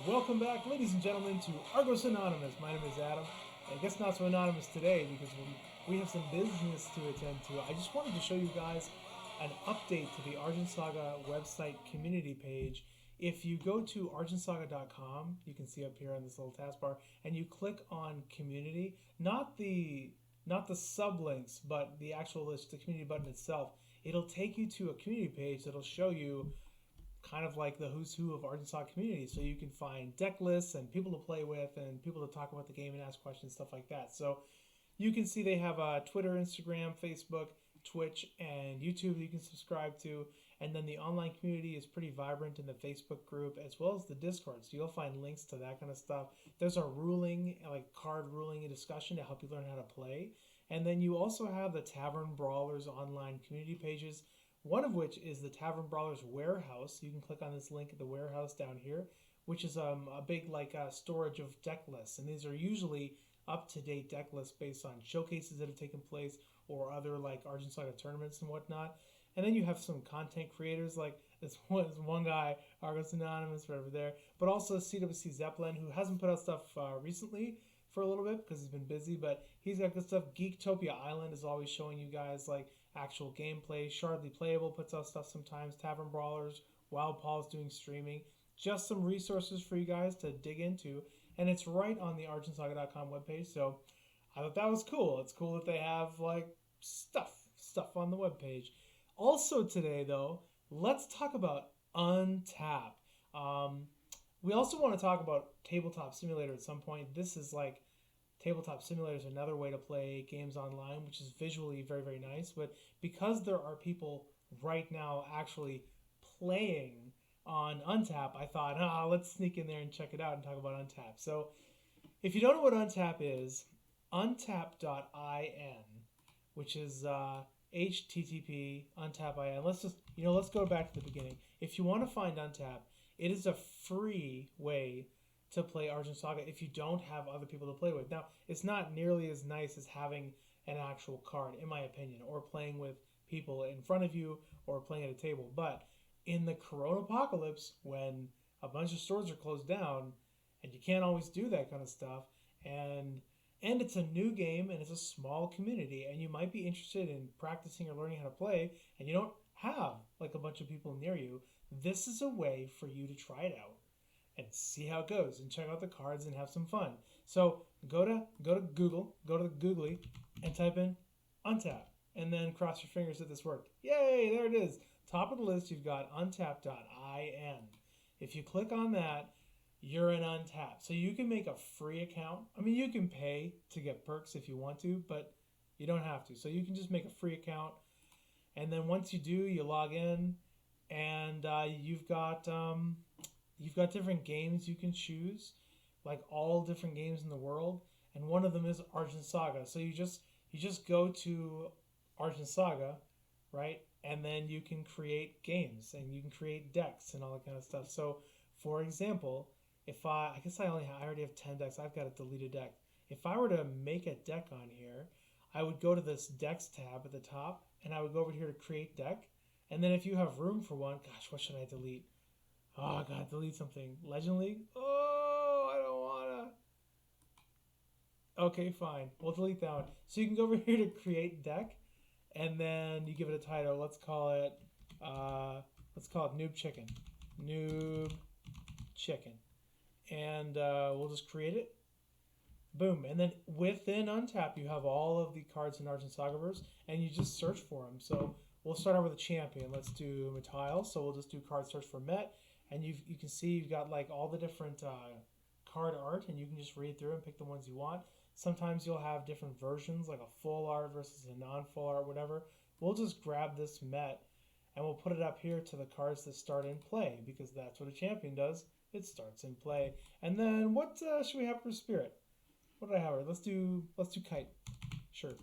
Welcome back, ladies and gentlemen, to Argos Anonymous. My name is Adam. I guess not so anonymous today because we have some business to attend to. I just wanted to show you guys an update to the Argent Saga website community page. If you go to argentsaga.com, you can see up here on this little taskbar, and you click on community, not the sublinks, but the actual list, the community button itself, it'll take you to a community page that'll show you kind of like the who's who of Argent Saga community. So you can find deck lists and people to play with and people to talk about the game and ask questions, stuff like that. So you can see they have Twitter, Instagram, Facebook, Twitch, and YouTube you can subscribe to. And then the online community is pretty vibrant in the Facebook group as well as the Discord. So you'll find links to that kind of stuff. There's a ruling, like card ruling and discussion to help you learn how to play. And then you also have the Tavern Brawlers online community pages, one of which is the Tavern Brawlers Warehouse. You can click on this link at the warehouse down here, which is a big storage of deck lists. And these are usually up-to-date deck lists based on showcases that have taken place or other like Argent Saga tournaments and whatnot. And then you have some content creators like this one guy, Argos Anonymous, right over there, but also CWC Zeppelin, who hasn't put out stuff recently for a little bit because he's been busy, but he's got good stuff. Geektopia Island is always showing you guys like actual gameplay. Shardly Playable puts out stuff sometimes. Tavern Brawlers, Wild Paul's doing streaming. Just some resources for you guys to dig into, and it's right on the argentsaga.com webpage. So I thought that was cool. It's cool that they have like stuff on the webpage. Also today, though, let's talk about Untap. We also want to talk about Tabletop Simulator at some point. This is like Tabletop Simulator is another way to play games online, which is visually very, very nice. But because there are people right now actually playing on Untap, I thought, let's sneak in there and check it out and talk about Untap. So if you don't know what Untap is, untap.in, which is HTTP untap.in. Let's go back to the beginning. If you want to find Untap, it is a free way to play Argent Saga if you don't have other people to play with. Now, it's not nearly as nice as having an actual card, in my opinion, or playing with people in front of you or playing at a table. But in the Corona apocalypse, when a bunch of stores are closed down and you can't always do that kind of stuff, and it's a new game and it's a small community, and you might be interested in practicing or learning how to play, and you don't have like a bunch of people near you, this is a way for you to try it out and see how it goes and check out the cards and have some fun. So go to Google, go to the Googly, and type in Untap, and then cross your fingers that this worked. Yay, there it is. Top of the list, you've got untap.in. If you click on that, you're in Untap. So you can make a free account. I mean, you can pay to get perks if you want to, but you don't have to. So you can just make a free account, and then once you do, you log in, and you've got different games you can choose, like all different games in the world, and one of them is Argent Saga. So you just go to Argent Saga, right? And then you can create games and you can create decks and all that kind of stuff. So, for example, if I guess I already have 10 decks. I've got a deleted deck. If I were to make a deck on here, I would go to this decks tab at the top, and I would go over here to create deck. And then if you have room for one, gosh, what should I delete? Oh, I gotta delete something. Legend League? Oh, I don't wanna. Okay, fine. We'll delete that one. So you can go over here to create deck, and then you give it a title. Let's call it Noob Chicken. Noob Chicken. And we'll just create it. Boom. And then within Untap, you have all of the cards in Argent Sagaverse, and you just search for them. So we'll start out with a champion. Let's do Matile. So we'll just do card search for Met. And you can see you've got like all the different card art, and you can just read through and pick the ones you want. Sometimes you'll have different versions, like a full art versus a non-full art, whatever. We'll just grab this Met, and we'll put it up here to the cards that start in play, because that's what a champion does. It starts in play. And then what should we have for Spirit? What did I have here? Let's do Kite. Sure.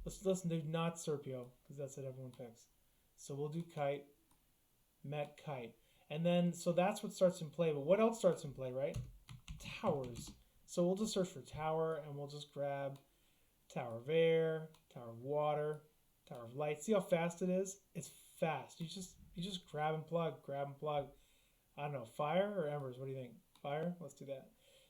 Let's do not Serpio, because that's what everyone picks. So we'll do Kite, Met, Kite. And then, so that's what starts in play. But what else starts in play, right? Towers. So we'll just search for Tower, and we'll just grab Tower of Air, Tower of Water, Tower of Light. See how fast it is? It's fast. You just grab and plug. I don't know, fire or embers? What do you think? Fire. Let's do that.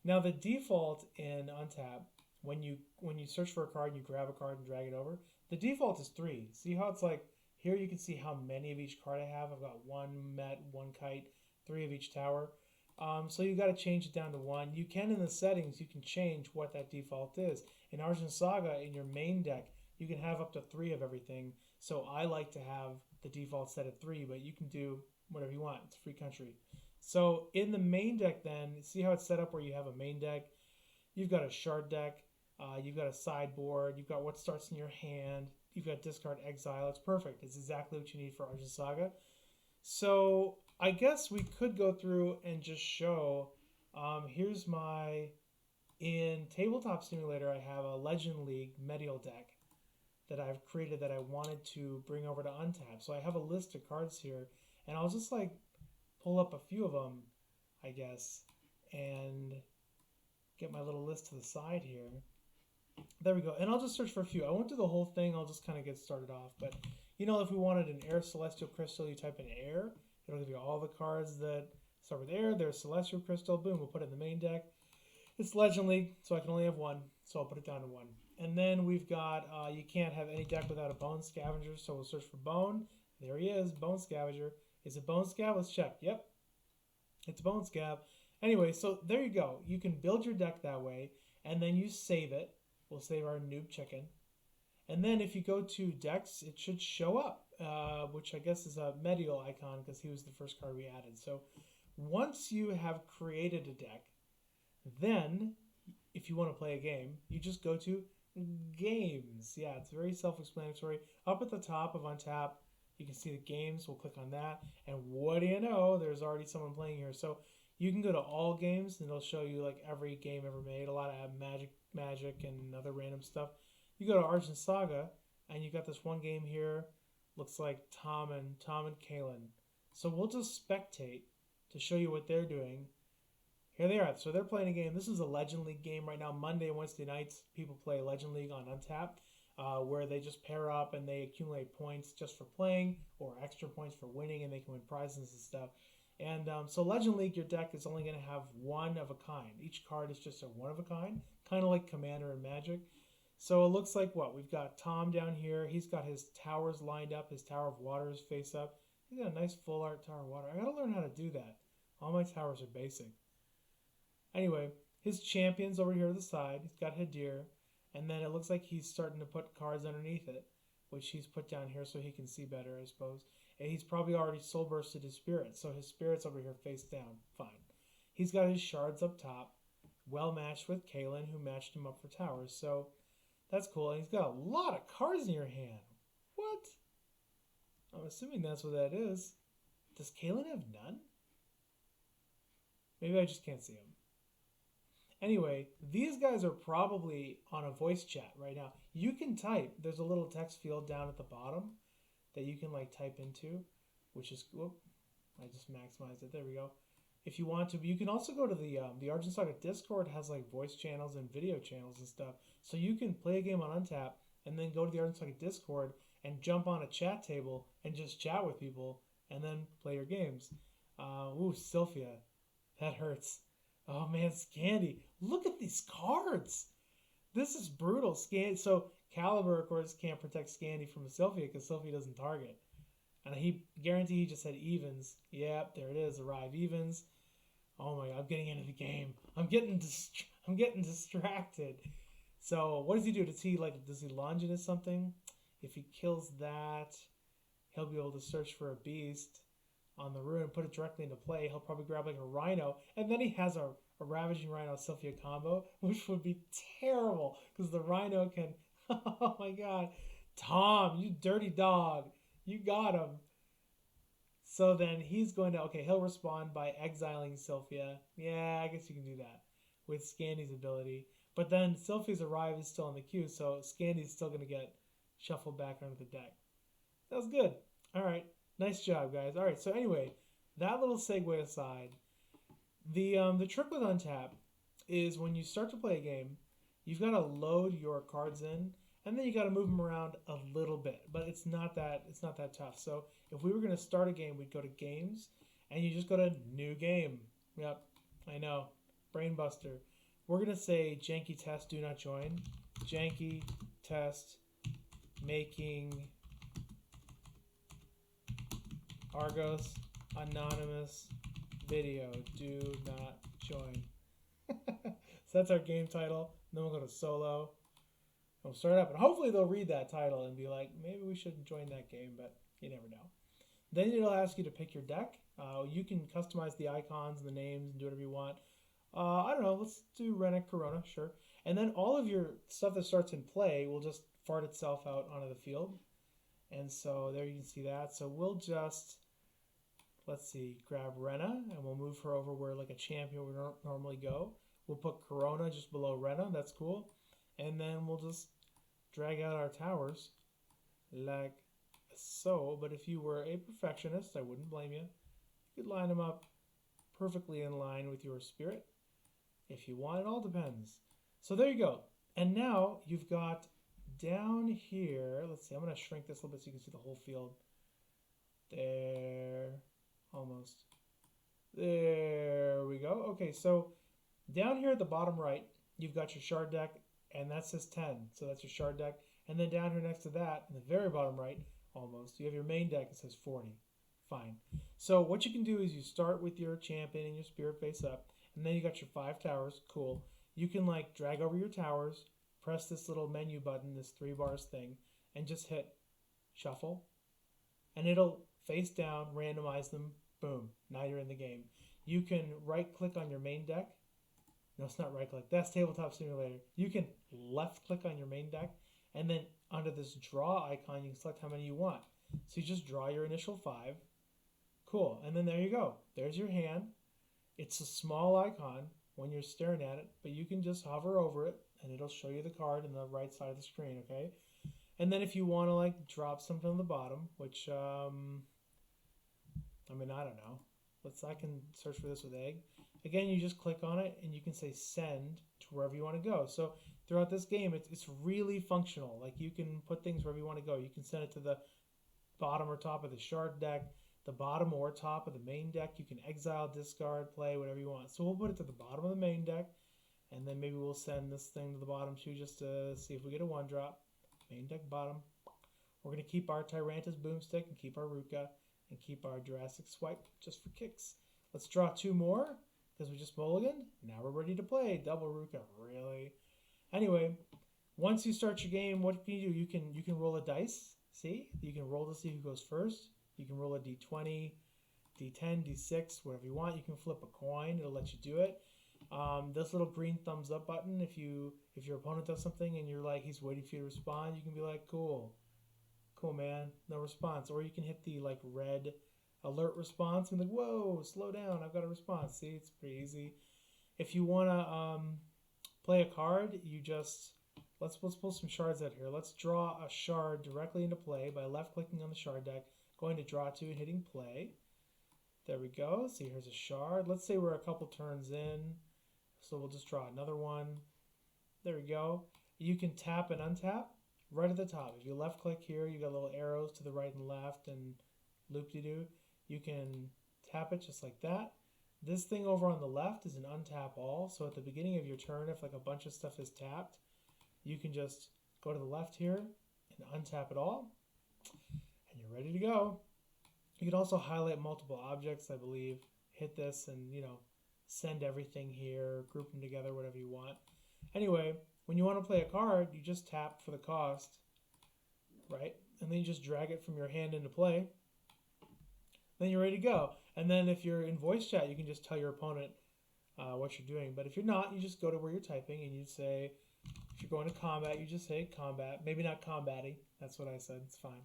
Now the default in Untap, when you search for a card and you grab a card and drag it over, the default is 3. See how it's like here you can see how many of each card I have. I've got 1 Met, 1 Kite, 3 of each tower. So you got to change it down to 1. You can in the settings, you can change what that default is. In Argent Saga, in your main deck, you can have up to 3 of everything. So I like to have the default set at 3, but you can do whatever you want. It's a free country. So in the main deck then, see how it's set up where you have a main deck? You've got a shard deck, you've got a sideboard, you've got what starts in your hand, you've got discard exile. It's perfect. It's exactly what you need for Argent Saga. So I guess we could go through and just show, here's my, in Tabletop Simulator, I have a Legend League Medial deck that I've created that I wanted to bring over to Untap. So I have a list of cards here, and I'll just like pull up a few of them, I guess, and get my little list to the side here. There we go. And I'll just search for a few. I won't do the whole thing. I'll just kind of get started off. But, you know, if we wanted an air celestial crystal, you type in air. It'll give you all the cards that start with air. There's celestial crystal. Boom. We'll put it in the main deck. It's Legend League, so I can only have 1. So I'll put it down to 1. And then we've got, you can't have any deck without a Bone Scavenger. So we'll search for Bone. There he is. Bone Scavenger. Is it Bone Scav? Let's check. Yep. It's Bone Scav. Anyway, so there you go. You can build your deck that way, and then you save it. We'll save our noob chicken. And then if you go to decks, it should show up, which I guess is a Medial icon because he was the first card we added. So once you have created a deck, then if you want to play a game, you just go to Games. Yeah, it's very self-explanatory. Up at the top of Untap, you can see the games. We'll click on that. And what do you know? There's already someone playing here. So you can go to all games, and it'll show you like every game ever made. A lot of Magic, and other random stuff. You go to Argent Saga, and you got this one game here. Looks like Tom and Kalen. So we'll just spectate to show you what they're doing. Here they are. So they're playing a game. This is a Legend League game right now. Monday and Wednesday nights, people play Legend League on Untap, where they just pair up and they accumulate points just for playing or extra points for winning, and they can win prizes and stuff. And so Legend League, your deck is only going to have 1 of a kind. Each card is just a 1 of a kind, kind of like Commander and Magic. So it looks like what? We've got Tom down here. He's got his towers lined up. His Tower of Water is face up. He's got a nice full art Tower of Water. I got to learn how to do that. All my towers are basic. Anyway, his champions over here to the side. He's got Hadir. And then it looks like he's starting to put cards underneath it, which he's put down here so he can see better, I suppose. And he's probably already soul bursted his spirit, so his spirit's over here face down. Fine. He's got his shards up top, well matched with Kalen, who matched him up for towers. So that's cool. And he's got a lot of cards in your hand. What? I'm assuming that's what that is. Does Kalen have none? Maybe I just can't see him. Anyway, these guys are probably on a voice chat right now. You can type. There's a little text field down at the bottom that you can like type into, which is, whoop, I just maximized it. There we go. If you want to, but you can also go to the Argent Saga Discord. Has like voice channels and video channels and stuff. So you can play a game on Untap and then go to the Argent Saga Discord and jump on a chat table and just chat with people and then play your games. Ooh, Sylphia. That hurts. Oh man, Scandy. Look at these cards. This is brutal. So Caliber, of course, can't protect Scandy from Sylphia because Sylphia doesn't target. And he guarantee he just had evens. Yep, there it is. Arrive evens. Oh my God, I'm getting into the game. I'm getting distracted. So what does he do? Does he lunge into something? If he kills that, he'll be able to search for a beast on the ruin, put it directly into play. He'll probably grab like a Rhino, and then he has a Ravaging Rhino Sylphia combo, which would be terrible because the Rhino can. Oh my God, Tom, you dirty dog, you got him. So then he's going to, okay, he'll respond by exiling Sylphia. Yeah, I guess you can do that with Scandy's ability. But then Sylphia's Arrive is still in the queue, so Scandy's still going to get shuffled back onto the deck. That was good. All right. Nice job, guys. All right, so anyway, that little segue aside, the trick with Untap is when you start to play a game, you've got to load your cards in, and then you got to move them around a little bit. But it's not that tough. So if we were going to start a game, we'd go to Games, and you just go to New Game. Yep. I know. Brainbuster. We're going to say janky test, do not join. Janky test making Argos Anonymous video. Do not join. So that's our game title. And then we'll go to solo. We'll start up, and hopefully they'll read that title and be like, maybe we shouldn't join that game, but you never know. Then it'll ask you to pick your deck. You can customize the icons and the names and do whatever you want. I don't know, let's do Rennick Corona, sure. And then all of your stuff that starts in play will just fart itself out onto the field. And so there you can see that. So we'll just, let's see, grab Rena, and we'll move her over where like a champion would normally go. We'll put Corona just below Rena, that's cool. And then we'll just drag out our towers like so. But if you were a perfectionist, I wouldn't blame you. You could line them up perfectly in line with your spirit. If you want, it all depends. So there you go. And now you've got down here, let's see, I'm going to shrink this a little bit so you can see the whole field. There, almost. There we go. Okay, so down here at the bottom right, you've got your shard deck, and that says 10. So that's your shard deck. And then down here next to that, in the very bottom right, almost, you have your main deck that says 40. Fine. So what you can do is you start with your champion and your spirit face up, and then you got your 5 towers. Cool. You can like drag over your towers, press this little menu button, this 3 bars thing, and just hit shuffle. And it'll face down, randomize them. Boom. Now you're in the game. You can right click on your main deck. No, it's not right click. That's Tabletop Simulator. You can left click on your main deck, and then under this draw icon, you can select how many you want. So you just draw your initial 5. Cool. And then there you go. There's your hand. It's a small icon when you're staring at it, but you can just hover over it, and it'll show you the card on the right side of the screen, okay? And then if you want to like drop something on the bottom, which, I mean, I don't know. I can search for this with egg. Again, you just click on it and you can say send to wherever you want to go. So throughout this game, it's really functional. Like you can put things wherever you want to go. You can send it to the bottom or top of the shard deck, the bottom or top of the main deck. You can exile, discard, play, whatever you want. So we'll put it to the bottom of the main deck, and then maybe we'll send this thing to the bottom too, just to see if we get a 1-drop. Main deck bottom. We're going to keep our Tyrantus Boomstick and keep our Ruka and keep our Jurassic Swipe just for kicks. Let's draw 2 more because we just mulliganed. Now we're ready to play. Double Ruka, really? Anyway, once you start your game, what can you do? You can roll a dice. See? You can roll to see who goes first. You can roll a d20, d10, d6, whatever you want. You can flip a coin. It'll let you do it. This little green thumbs up button, if your opponent does something and you're like, he's waiting for you to respond, you can be like, cool, man, no response. Or you can hit the like red alert response and be like, whoa, slow down, I've got a response. See, it's pretty easy. If you want to play a card, you just, let's pull some shards out here. Let's draw a shard directly into play by left clicking on the shard deck, going to draw 2 and hitting play. There we go. See, here's a shard. Let's say we're a couple turns in, so we'll just draw another one. There we go. You can tap and untap right at the top. If you left click here, you got little arrows to the right and left and loop-de-doo. You can tap it just like that. This thing over on the left is an untap all. So at the beginning of your turn, if like a bunch of stuff is tapped, you can just go to the left here and untap it all. And you're ready to go. You can also highlight multiple objects, I believe. Hit this and, send everything here, group them together, whatever you want. Anyway, when you want to play a card, you just tap for the cost, right? And then you just drag it from your hand into play. Then you're ready to go. And then if you're in voice chat, you can just tell your opponent what you're doing. But if you're not, you just go to where you're typing and you say, if you're going to combat, you just say combat. Maybe not combating. That's what I said. It's fine.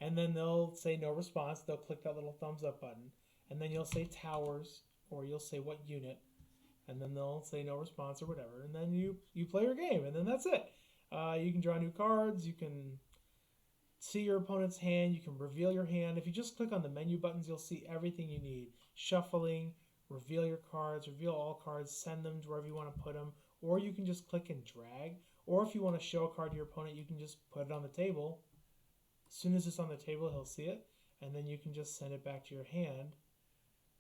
And then they'll say no response. They'll click that little thumbs up button. And then you'll say towers, or you'll say what unit. And then they'll say no response or whatever. And then you play your game, and then that's it. You can draw new cards. You can see your opponent's hand. You can reveal your hand. If you just click on the menu buttons, you'll see everything you need. Shuffling, reveal your cards, reveal all cards, send them to wherever you want to put them. Or you can just click and drag. Or if you want to show a card to your opponent, you can just put it on the table. As soon as it's on the table, he'll see it. And then you can just send it back to your hand,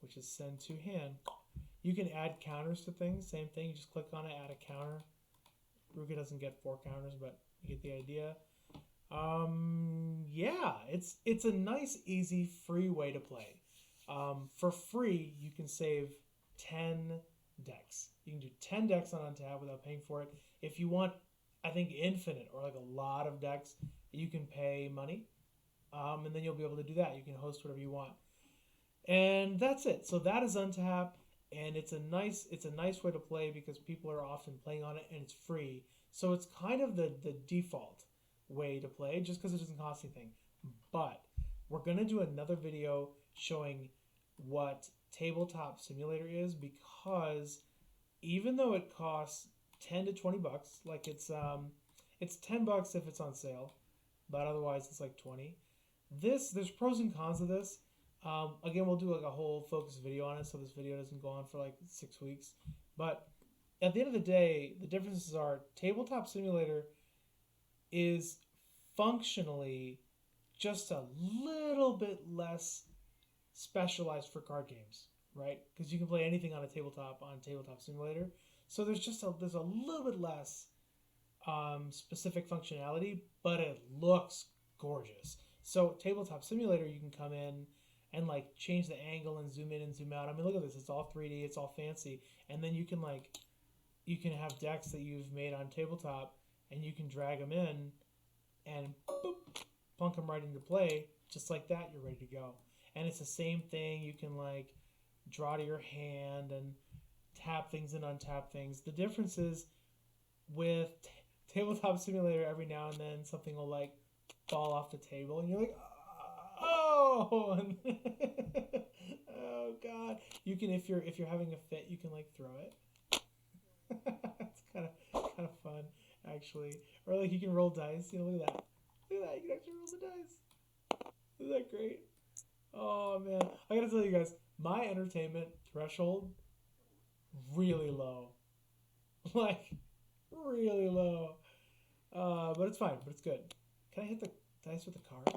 which is send to hand. You can add counters to things. Same thing. You just click on it, add a counter. Ruka doesn't get 4 counters, but you get the idea. Yeah, it's a nice, easy, free way to play. For free, you can save 10 decks. You can do 10 decks on Untap without paying for it. If you want, I think, infinite or like a lot of decks, you can pay money. And then you'll be able to do that. You can host whatever you want. And that's it. So that is Untap, and it's a nice way to play because people are often playing on it and it's free. So it's kind of the default way to play just because it doesn't cost anything. But we're going to do another video showing what Tabletop Simulator is, because even though it costs 10 to 20 bucks, like it's 10 bucks if it's on sale, but otherwise it's like 20. There's pros and cons of this. Again, we'll do like a whole focus video on it, so this video doesn't go on for like 6 weeks. But at the end of the day, the differences are Tabletop Simulator is functionally just a little bit less specialized for card games, right? Because you can play anything on Tabletop Simulator. So there's a little bit less specific functionality, but it looks gorgeous. So Tabletop Simulator, you can come in and like change the angle and zoom in and zoom out. I mean, look at this. It's all 3D. It's all fancy. And then you can have decks that you've made on Tabletop, and you can drag them in and boop, plunk them right into play. Just like that, you're ready to go. And it's the same thing. You can like draw to your hand and tap things and untap things. The difference is with Tabletop Simulator, every now and then something will like fall off the table, and you're like, oh, oh god. You can, if you're having a fit, you can like throw it. It's kind of fun, actually. Or like you can roll dice. You know, look at that. Look at that. You can actually roll the dice. Isn't that great? Oh man, I gotta tell you guys, my entertainment threshold really low, like really low. But it's fine. But it's good. Can I hit the dice with the card?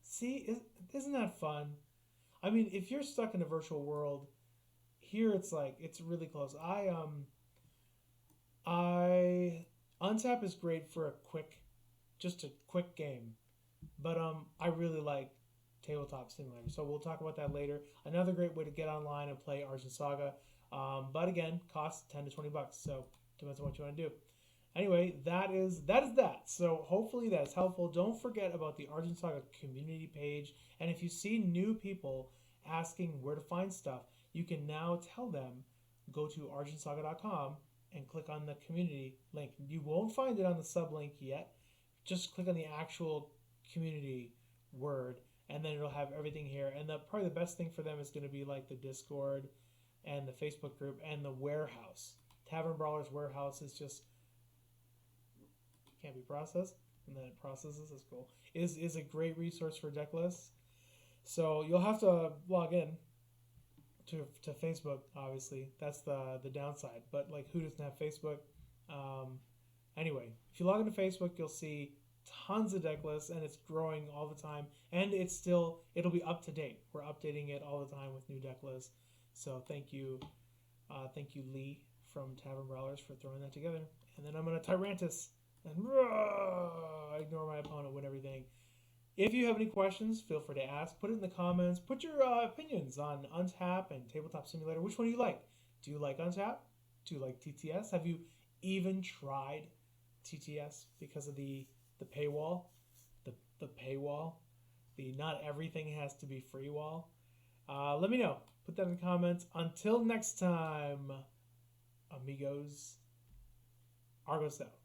See, isn't that fun? I mean, if you're stuck in a virtual world, here it's like it's really close. Untap is great for a quick game, but I really like Tabletop Simulator. So we'll talk about that later. Another great way to get online and play Argent Saga, but again, costs 10 to 20 bucks. So depends on what you want to do. Anyway, that is that. So hopefully that's helpful. Don't forget about the Argent Saga community page. And if you see new people asking where to find stuff, you can now tell them, go to argentsaga.com and click on the community link. You won't find it on the sublink yet. Just click on the actual community word, and then it'll have everything here. And probably the best thing for them is going to be like the Discord and the Facebook group and the warehouse. Tavern Brawlers Warehouse is just can't be processed, and then it processes. That's cool. Is a great resource for deck lists. So you'll have to log in to Facebook. Obviously, that's the downside. But like, who doesn't have Facebook? Anyway, if you log into Facebook, you'll see tons of deck lists, and it's growing all the time. And it'll be up to date. We're updating it all the time with new deck lists. So thank you Lee from Tavern Brawlers for throwing that together. And then I'm gonna Tyrantus and ignore my opponent, win everything. If you have any questions, feel free to ask. Put it in the comments. Put your opinions on Untap and Tabletop Simulator. Which one do you like? Do you like Untap? Do you like TTS? Have you even tried TTS because of the paywall? The paywall? The not everything has to be free wall? Let me know. Put that in the comments. Until next time, amigos, Argos out.